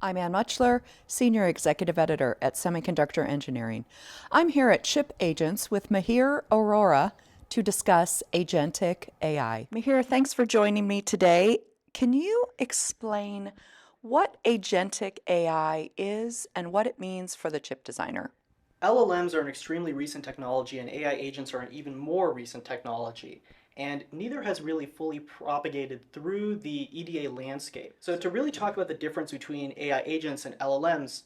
I'm Ann Muchler, Senior Executive Editor at Semiconductor Engineering. I'm here at ChipAgents with Mahir Arora to discuss Agentic AI. Mahir, thanks for joining me today. Can you explain what Agentic AI is and what it means for the chip designer? LLMs are an extremely recent technology, and AI agents are an even more recent technology. And neither has really fully propagated through the EDA landscape. So to really talk about the difference between AI agents and LLMs,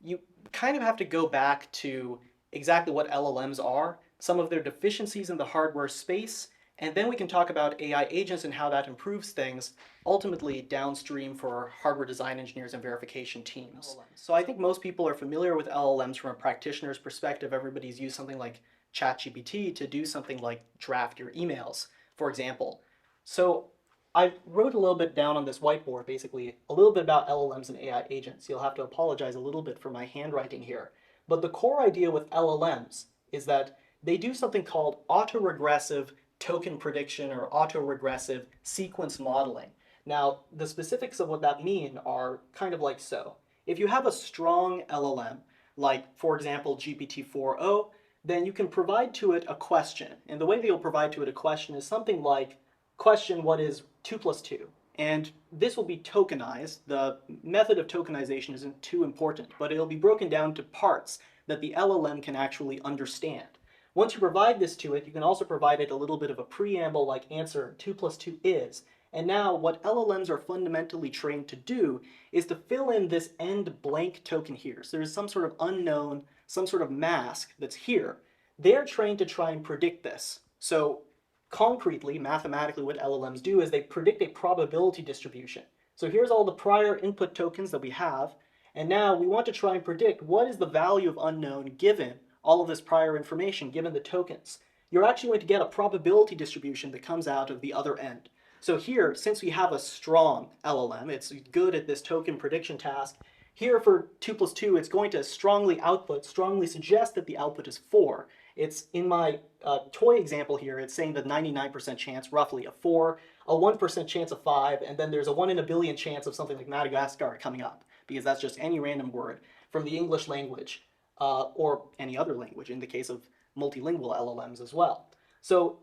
you kind of have to go back to exactly what LLMs are, some of their deficiencies in the hardware space, and then we can talk about AI agents and how that improves things, ultimately downstream for hardware design engineers and verification teams. So I think most people are familiar with LLMs from a practitioner's perspective. Everybody's used something like ChatGPT to do something like draft your emails, for example. So I wrote a little bit down on this whiteboard, basically a little bit about LLMs and AI agents. You'll have to apologize a little bit for my handwriting here. But the core idea with LLMs is that they do something called auto-regressive token prediction or auto-regressive sequence modeling. Now, the specifics of what that mean are kind of like so. If you have a strong LLM, like for example GPT-4o, then you can provide to it a question. And the way that you'll provide to it a question is something like, question what is 2 plus 2? And this will be tokenized. The method of tokenization isn't too important, but it'll be broken down to parts that the LLM can actually understand. Once you provide this to it, you can also provide it a little bit of a preamble like answer 2 plus 2 is. And now what LLMs are fundamentally trained to do is to fill in this end blank token here. So there's some sort of unknown, some sort of mask that's here. They're trained to try and predict this. So concretely, mathematically, what LLMs do is they predict a probability distribution. So here's all the prior input tokens that we have. And now we want to try and predict what is the value of unknown given all of this prior information, given the tokens. You're actually going to get a probability distribution that comes out of the other end. So here, since we have a strong LLM, it's good at this token prediction task. Here for 2 plus 2, it's going to strongly suggest that the output is 4. It's in my toy example here, it's saying that 99% chance, roughly, of 4, a 1% chance of 5, and then there's a 1 in a billion chance of something like Madagascar coming up, because that's just any random word from the English language. Or any other language in the case of multilingual LLMs as well. So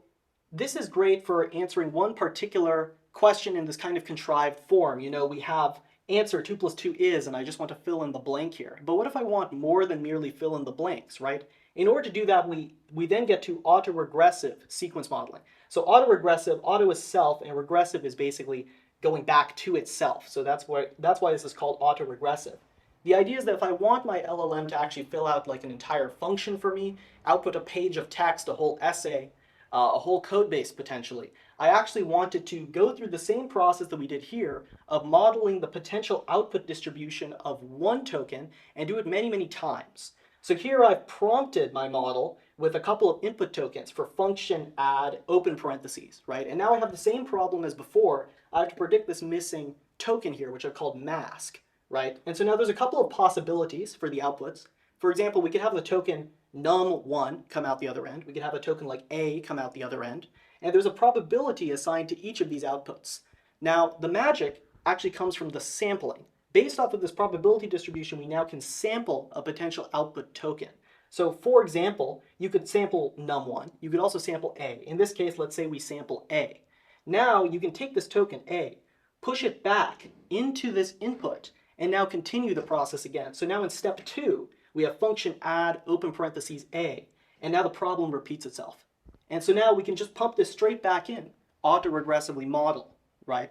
this is great for answering one particular question in this kind of contrived form. You know, we have answer 2 plus 2 is, and I just want to fill in the blank here. But what if I want more than merely fill in the blanks, right? In order to do that, we then get to auto-regressive sequence modeling. So auto-regressive, auto is self, and regressive is basically going back to itself. So that's why this is called auto-regressive. The idea is that if I want my LLM to actually fill out like an entire function for me, output a page of text, a whole essay, a whole code base potentially, I actually want it to go through the same process that we did here of modeling the potential output distribution of one token and do it many, many times. So here I've prompted my model with a couple of input tokens for function add open parentheses, right? And now I have the same problem as before. I have to predict this missing token here, which I've called mask. Right? And so now there's a couple of possibilities for the outputs. For example, we could have the token num1 come out the other end. We could have a token like a come out the other end. And there's a probability assigned to each of these outputs. Now, the magic actually comes from the sampling. Based off of this probability distribution, we now can sample a potential output token. So for example, you could sample num1. You could also sample a. In this case, let's say we sample a. Now you can take this token a, push it back into this input, and now continue the process again. So now in step 2, we have function add open parentheses a, and now the problem repeats itself. And so now we can just pump this straight back in, auto-regressively model, right?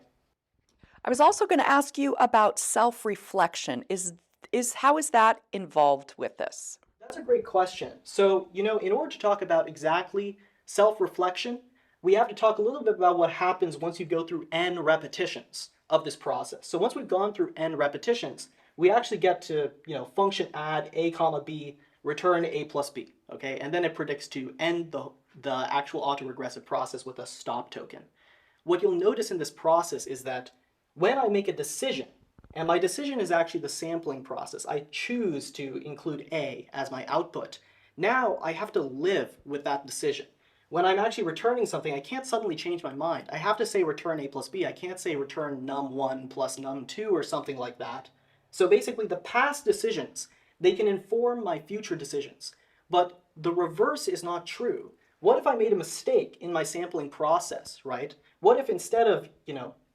I was also going to ask you about self-reflection. How is that involved with this? That's a great question. So, you know, in order to talk about exactly self-reflection, we have to talk a little bit about what happens once you go through n repetitions of this process. So once we've gone through n repetitions, we actually get to, you know, function add a comma b, return a plus b, okay? And then it predicts to end the actual autoregressive process with a stop token. What you'll notice in this process is that when I make a decision, and my decision is actually the sampling process, I choose to include a as my output. Now I have to live with that decision. When I'm actually returning something, I can't suddenly change my mind. I have to say return a plus b. I can't say return num1 plus num2 or something like that. So basically, the past decisions, they can inform my future decisions. But the reverse is not true. What if I made a mistake in my sampling process, right? What if instead of,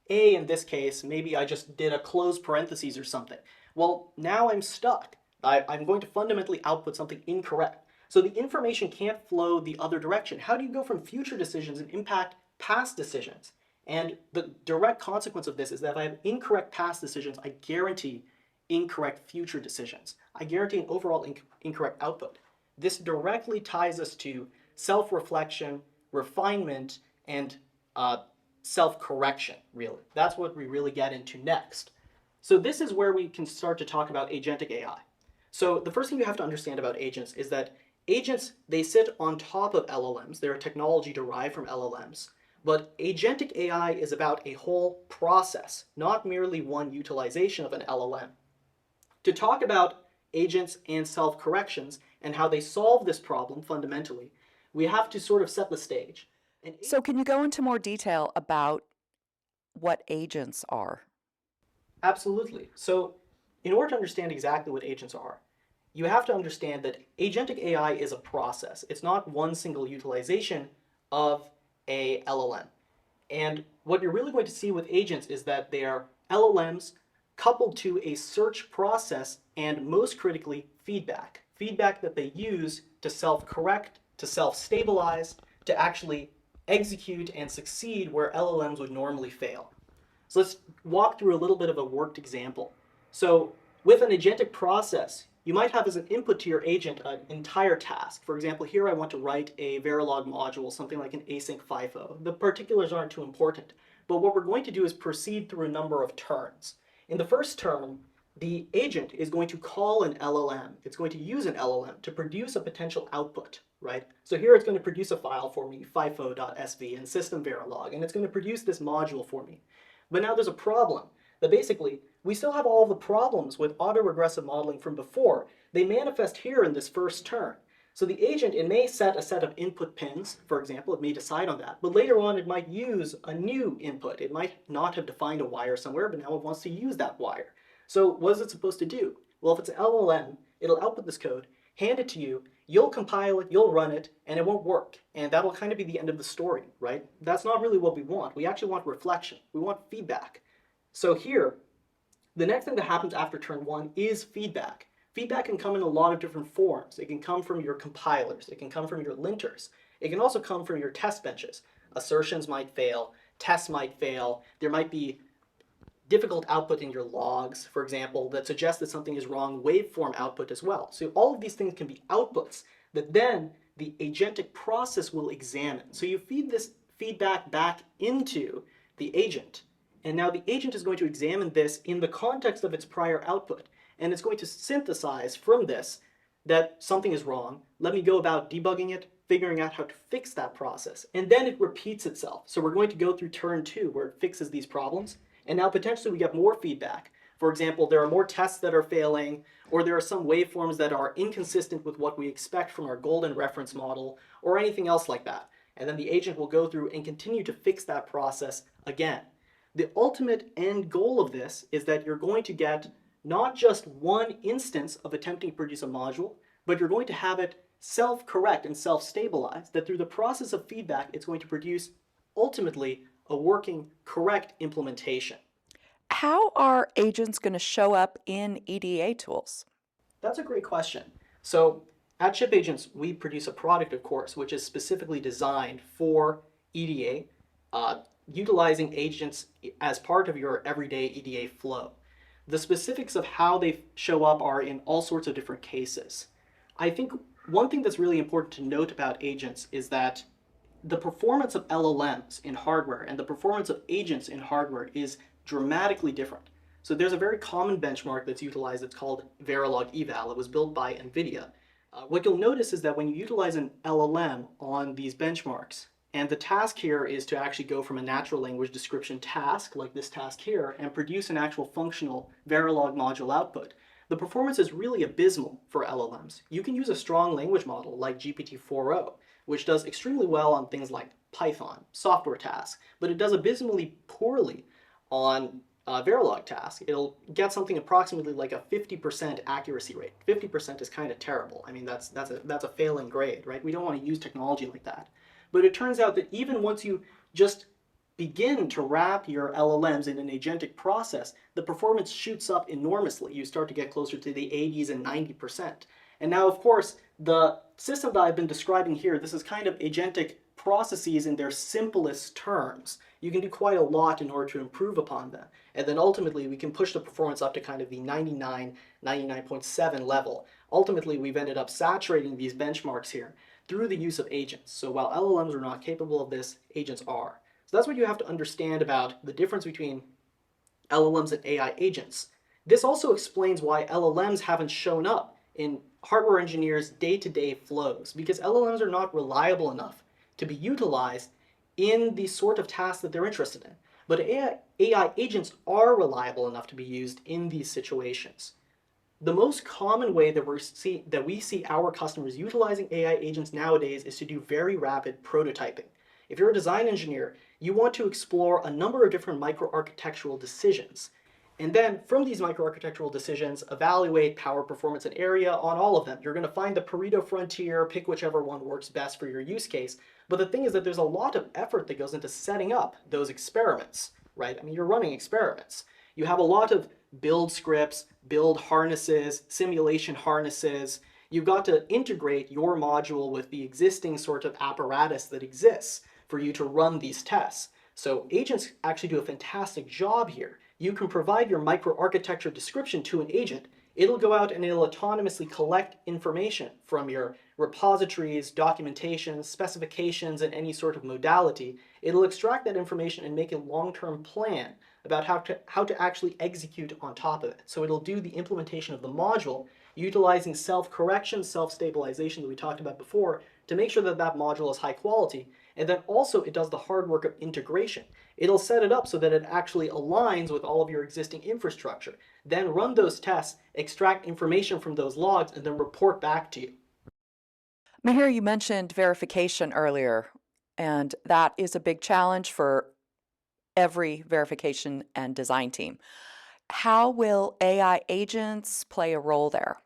A in this case, maybe I just did a closed parentheses or something? Well, now I'm stuck. I'm going to fundamentally output something incorrect. So the information can't flow the other direction. How do you go from future decisions and impact past decisions? And the direct consequence of this is that if I have incorrect past decisions, I guarantee incorrect future decisions. I guarantee an overall incorrect output. This directly ties us to self-reflection, refinement, and self-correction, really. That's what we really get into next. So this is where we can start to talk about agentic AI. So the first thing you have to understand about agents is that agents, they sit on top of LLMs. They're a technology derived from LLMs. But agentic AI is about a whole process, not merely one utilization of an LLM. To talk about agents and self-corrections and how they solve this problem fundamentally, we have to sort of set the stage. So, can you go into more detail about what agents are? Absolutely. So in order to understand exactly what agents are, you have to understand that agentic AI is a process. It's not one single utilization of a LLM. And what you're really going to see with agents is that they are LLMs coupled to a search process and, most critically, feedback. Feedback that they use to self-correct, to self-stabilize, to actually execute and succeed where LLMs would normally fail. So let's walk through a little bit of a worked example. So with an agentic process, you might have as an input to your agent an entire task. For example, here I want to write a Verilog module, something like an async FIFO. The particulars aren't too important, but what we're going to do is proceed through a number of turns. In the first turn, the agent is going to call an LLM. It's going to use an LLM to produce a potential output, right? So here it's going to produce a file for me, FIFO.sv and system Verilog, and it's going to produce this module for me. But now there's a problem that basically we still have all the problems with auto-regressive modeling from before. They manifest here in this first turn. So the agent, it may set a set of input pins, for example, it may decide on that, but later on it might use a new input. It might not have defined a wire somewhere, but now it wants to use that wire. So what is it supposed to do? Well, if it's an LLM, it'll output this code, hand it to you, you'll compile it, you'll run it, and it won't work. And that'll kind of be the end of the story, right? That's not really what we want. We actually want reflection. We want feedback. So here, the next thing that happens after turn one is feedback. Feedback can come in a lot of different forms. It can come from your compilers. It can come from your linters. It can also come from your test benches. Assertions might fail. Tests might fail. There might be difficult output in your logs, for example, that suggests that something is wrong, waveform output as well. So all of these things can be outputs that then the agentic process will examine. So you feed this feedback back into the agent, and now the agent is going to examine this in the context of its prior output, and it's going to synthesize from this that something is wrong. Let me go about debugging it, figuring out how to fix that process, and then it repeats itself. So we're going to go through turn two where it fixes these problems, and now potentially we get more feedback. For example, there are more tests that are failing, or there are some waveforms that are inconsistent with what we expect from our golden reference model, or anything else like that. And then the agent will go through and continue to fix that process again. The ultimate end goal of this is that you're going to get not just one instance of attempting to produce a module, but you're going to have it self-correct and self-stabilize, that through the process of feedback, it's going to produce ultimately a working, correct implementation. How are agents going to show up in EDA tools? That's a great question. So at ChipAgents, we produce a product, of course, which is specifically designed for EDA, utilizing agents as part of your everyday EDA flow. The specifics of how they show up are in all sorts of different cases. I think one thing that's really important to note about agents is that the performance of LLMs in hardware and the performance of agents in hardware is dramatically different. So there's a very common benchmark that's utilized that's called Verilog eval. It was built by NVIDIA. What you'll notice is that when you utilize an LLM on these benchmarks, and the task here is to actually go from a natural language description task, like this task here, and produce an actual functional Verilog module output, the performance is really abysmal for LLMs. You can use a strong language model like GPT-4o, which does extremely well on things like Python, software tasks, but it does abysmally poorly on Verilog task, it'll get something approximately like a 50% accuracy rate. 50% is kind of terrible. I mean, that's a failing grade, right? We don't want to use technology like that. But it turns out that even once you just begin to wrap your LLMs in an agentic process, the performance shoots up enormously. You start to get closer to the 80s and 90%. And now, of course, the system that I've been describing here, this is kind of agentic processes in their simplest terms. You can do quite a lot in order to improve upon them. And then ultimately, we can push the performance up to kind of the 99, 99.7 level. Ultimately, we've ended up saturating these benchmarks here through the use of agents. So while LLMs are not capable of this, agents are. So that's what you have to understand about the difference between LLMs and AI agents. This also explains why LLMs haven't shown up in hardware engineers' day-to-day flows, because LLMs are not reliable enough to be utilized in the sort of tasks that they're interested in. But AI agents are reliable enough to be used in these situations. The most common way that we see our customers utilizing AI agents nowadays is to do very rapid prototyping. If you're a design engineer, you want to explore a number of different microarchitectural decisions. And then from these microarchitectural decisions, evaluate power, performance, and area on all of them. You're going to find the Pareto frontier, pick whichever one works best for your use case. But the thing is that there's a lot of effort that goes into setting up those experiments, right? I mean, you're running experiments. You have a lot of build scripts, build harnesses, simulation harnesses. You've got to integrate your module with the existing sort of apparatus that exists for you to run these tests. So agents actually do a fantastic job here. You can provide your microarchitecture description to an agent. It'll go out and it'll autonomously collect information from your repositories, documentation, specifications, and any sort of modality. It'll extract that information and make a long-term plan about how to actually execute on top of it. So it'll do the implementation of the module utilizing self-correction, self-stabilization that we talked about before to make sure that that module is high quality. And then also it does the hard work of integration. It'll set it up so that it actually aligns with all of your existing infrastructure. Then run those tests, extract information from those logs, and then report back to you. Mahir, you mentioned verification earlier, and that is a big challenge for every verification and design team. How will AI agents play a role there?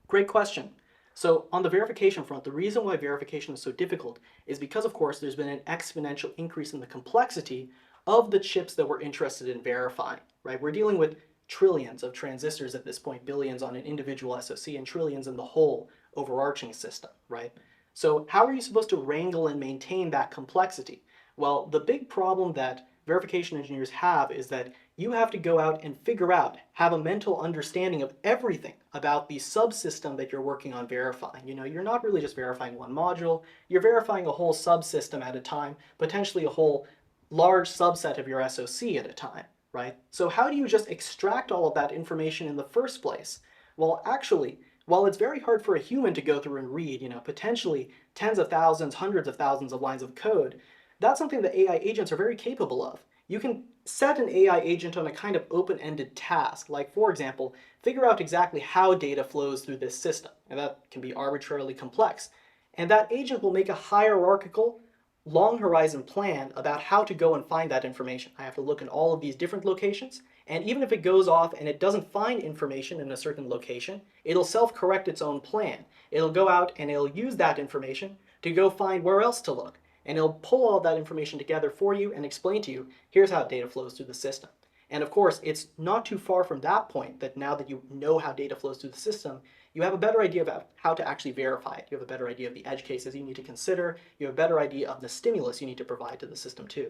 Great question. So on the verification front, the reason why verification is so difficult is because, of course, there's been an exponential increase in the complexity of the chips that we're interested in verifying, right? We're dealing with trillions of transistors at this point, billions on an individual SoC, and trillions in the whole overarching system, right? So how are you supposed to wrangle and maintain that complexity? Well, the big problem that verification engineers have is that you have to go out and figure out, have a mental understanding of everything about the subsystem that you're working on verifying. You know, you're not really just verifying one module, you're verifying a whole subsystem at a time, potentially a whole large subset of your SoC at a time, right? So how do you just extract all of that information in the first place? Well, actually, while it's very hard for a human to go through and read, you know, potentially tens of thousands, hundreds of thousands of lines of code, that's something that AI agents are very capable of. You can set an AI agent on a kind of open-ended task, like, for example, figure out exactly how data flows through this system, and that can be arbitrarily complex. And that agent will make a hierarchical, long horizon plan about how to go and find that information. I have to look in all of these different locations, and even if it goes off and it doesn't find information in a certain location, it'll self-correct its own plan. It'll go out and it'll use that information to go find where else to look. And it'll pull all that information together for you and explain to you, here's how data flows through the system. And of course, it's not too far from that point that now that you know how data flows through the system, you have a better idea about how to actually verify it. You have a better idea of the edge cases you need to consider. You have a better idea of the stimulus you need to provide to the system too.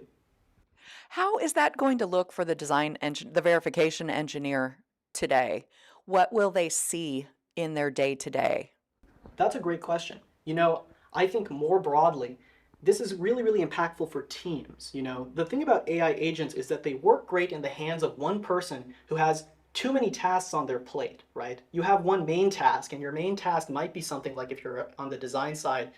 How is that going to look for the verification engineer today? What will they see in their day-to-day? That's a great question. You know, I think more broadly, this is really, really impactful for teams. You know, the thing about AI agents is that they work great in the hands of one person who has too many tasks on their plate, right? You have one main task, and your main task might be something like, if you're on the design side,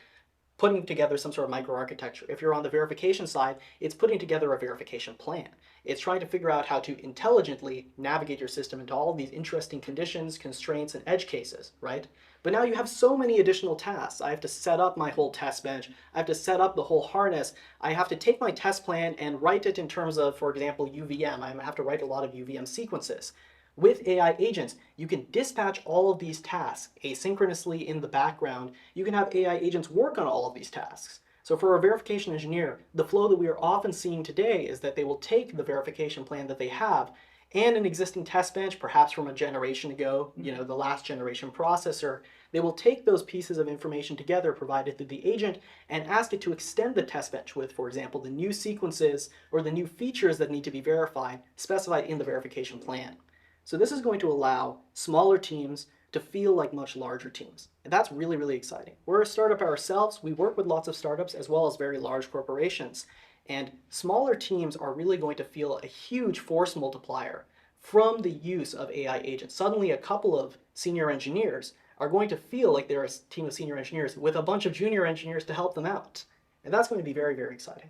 putting together some sort of microarchitecture. If you're on the verification side, it's putting together a verification plan. It's trying to figure out how to intelligently navigate your system into all of these interesting conditions, constraints, and edge cases, right? But now you have so many additional tasks. I have to set up my whole test bench. I have to set up the whole harness. I have to take my test plan and write it in terms of, for example, UVM. I have to write a lot of UVM sequences. With AI agents, you can dispatch all of these tasks asynchronously in the background. You can have AI agents work on all of these tasks. So for a verification engineer, the flow that we are often seeing today is that they will take the verification plan that they have and an existing test bench, perhaps from a generation ago, the last generation processor. They will take those pieces of information together provided through the agent and ask it to extend the test bench with, for example, the new sequences or the new features that need to be verified specified in the verification plan. So this is going to allow smaller teams to feel like much larger teams. And that's really, really exciting. We're a startup ourselves. We work with lots of startups as well as very large corporations. And smaller teams are really going to feel a huge force multiplier from the use of AI agents. Suddenly, a couple of senior engineers are going to feel like they're a team of senior engineers with a bunch of junior engineers to help them out. And that's going to be very, very exciting.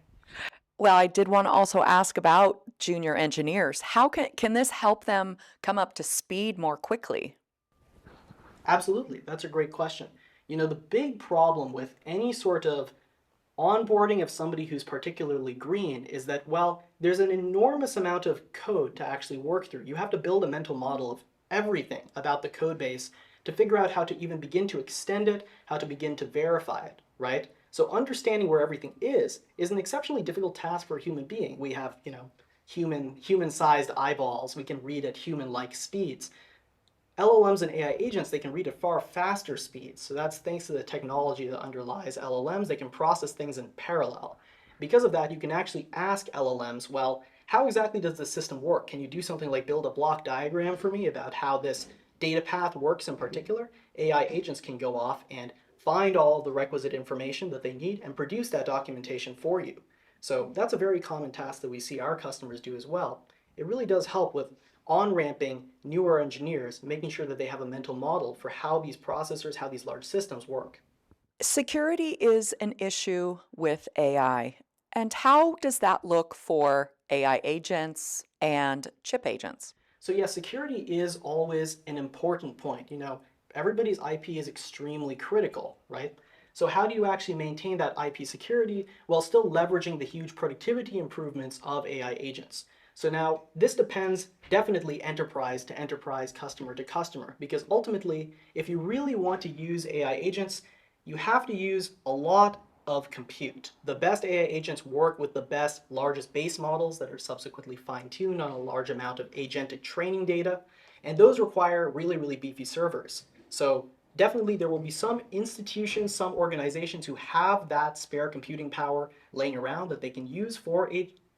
Well, I did want to also ask about junior engineers. How can this help them come up to speed more quickly? Absolutely. That's a great question. The big problem with any sort of onboarding of somebody who's particularly green is that, well, there's an enormous amount of code to actually work through. You have to build a mental model of everything about the code base to figure out how to even begin to extend it, how to begin to verify it, right? So understanding where everything is an exceptionally difficult task for a human being. We have, human-sized eyeballs. We can read at human-like speeds. LLMs and AI agents, they can read at far faster speeds. So that's thanks to the technology that underlies LLMs. They can process things in parallel. Because of that, you can actually ask LLMs, well, how exactly does the system work? Can you do something like build a block diagram for me about how this data path works in particular? AI agents can go off and find all the requisite information that they need and produce that documentation for you. So that's a very common task that we see our customers do as well. It really does help with on-ramping newer engineers, making sure that they have a mental model for how these processors, how these large systems work. Security is an issue with AI. And how does that look for AI agents and chip agents? So yeah, security is always an important point. Everybody's IP is extremely critical, right? So how do you actually maintain that IP security while still leveraging the huge productivity improvements of AI agents? So now this depends definitely enterprise to enterprise, customer to customer, because ultimately, if you really want to use AI agents, you have to use a lot of compute. The best AI agents work with the best, largest base models that are subsequently fine-tuned on a large amount of agentic training data, and those require really, really beefy servers. So definitely there will be some institutions, some organizations who have that spare computing power laying around that they can use for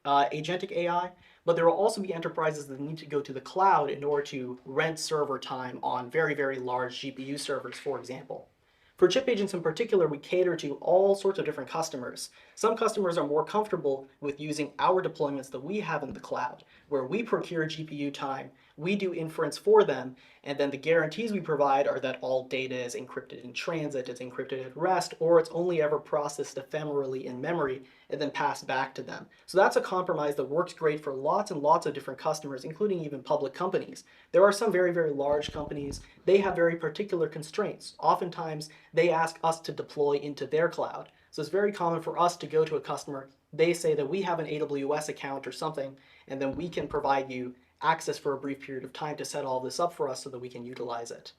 agentic AI, but there will also be enterprises that need to go to the cloud in order to rent server time on very, very large GPU servers, for example. For chip agents in particular, we cater to all sorts of different customers. Some customers are more comfortable with using our deployments that we have in the cloud, where we procure GPU time, we do inference for them, and then the guarantees we provide are that all data is encrypted in transit, it's encrypted at rest, or it's only ever processed ephemerally in memory and then passed back to them. So that's a compromise that works great for lots and lots of different customers, including even public companies. There are some very, very large companies, they have very particular constraints. Oftentimes, they ask us to deploy into their cloud. So it's very common for us to go to a customer, they say that we have an AWS account or something, and then we can provide you access for a brief period of time to set all this up for us so that we can utilize it.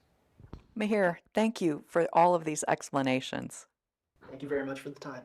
Mahir, thank you for all of these explanations. Thank you very much for the time.